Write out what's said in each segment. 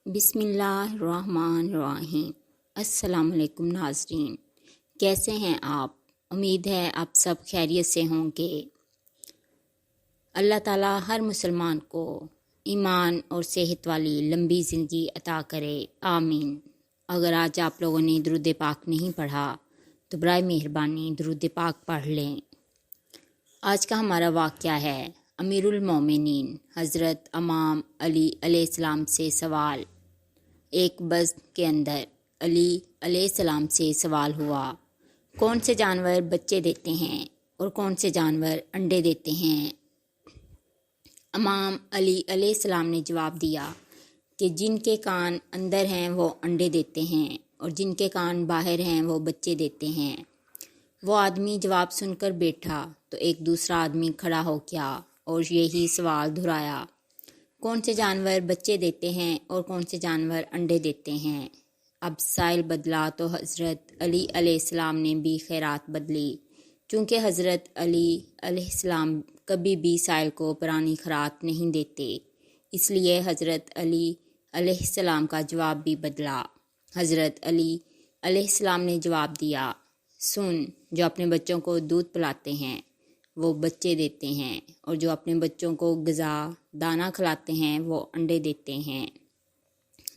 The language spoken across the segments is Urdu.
بسم اللہ الرحمن الرحیم۔ السلام علیکم ناظرین، کیسے ہیں آپ؟ امید ہے آپ سب خیریت سے ہوں گے۔ اللہ تعالیٰ ہر مسلمان کو ایمان اور صحت والی لمبی زندگی عطا کرے، آمین۔ اگر آج آپ لوگوں نے درود پاک نہیں پڑھا تو برائے مہربانی درود پاک پڑھ لیں۔ آج کا ہمارا واقعہ ہے امیر المومنین حضرت امام علی علیہ السلام سے سوال۔ ایک بز کے اندر علی علیہ السلام سے سوال ہوا، کون سے جانور بچے دیتے ہیں اور کون سے جانور انڈے دیتے ہیں؟ امام علی علیہ السلام نے جواب دیا کہ جن کے کان اندر ہیں وہ انڈے دیتے ہیں اور جن کے کان باہر ہیں وہ بچے دیتے ہیں۔ وہ آدمی جواب سن کر بیٹھا تو ایک دوسرا آدمی کھڑا ہو گیا اور یہی سوال دہرایا، کون سے جانور بچے دیتے ہیں اور کون سے جانور انڈے دیتے ہیں؟ اب سائل بدلا تو حضرت علی علیہ السلام نے بھی خیرات بدلی، چونکہ حضرت علی علیہ السلام کبھی بھی سائل کو پرانی خیرات نہیں دیتے، اس لیے حضرت علی علیہ السلام کا جواب بھی بدلا۔ حضرت علی علیہ السلام نے جواب دیا، سن، جو اپنے بچوں کو دودھ پلاتے ہیں وہ بچے دیتے ہیں اور جو اپنے بچوں کو غذا دانہ کھلاتے ہیں وہ انڈے دیتے ہیں۔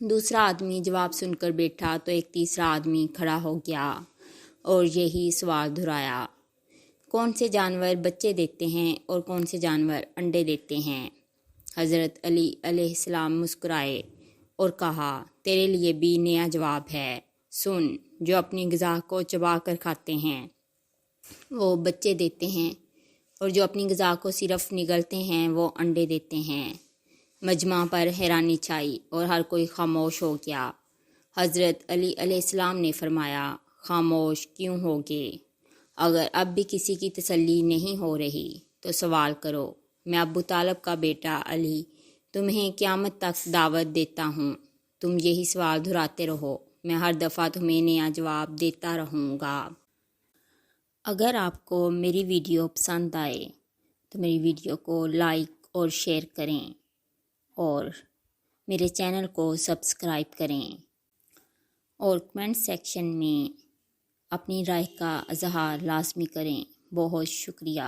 دوسرا آدمی جواب سن کر بیٹھا تو ایک تیسرا آدمی کھڑا ہو گیا اور یہی سوال دہرایا، کون سے جانور بچے دیتے ہیں اور کون سے جانور انڈے دیتے ہیں؟ حضرت علی علیہ السلام مسکرائے اور کہا، تیرے لیے بھی نیا جواب ہے، سن، جو اپنی غذا کو چبا کر کھاتے ہیں وہ بچے دیتے ہیں اور جو اپنی غذا کو صرف نگلتے ہیں وہ انڈے دیتے ہیں۔ مجمع پر حیرانی چھائی اور ہر کوئی خاموش ہو گیا۔ حضرت علی علیہ السلام نے فرمایا، خاموش کیوں ہوگے؟ اگر اب بھی کسی کی تسلی نہیں ہو رہی تو سوال کرو۔ میں ابو طالب کا بیٹا علی تمہیں قیامت تک دعوت دیتا ہوں، تم یہی سوال دہراتے رہو، میں ہر دفعہ تمہیں نیا جواب دیتا رہوں گا۔ اگر آپ کو میری ویڈیو پسند آئے تو میری ویڈیو کو لائک اور شیئر کریں اور میرے چینل کو سبسکرائب کریں اور کمنٹ سیکشن میں اپنی رائے کا اظہار لازمی کریں۔ بہت شکریہ۔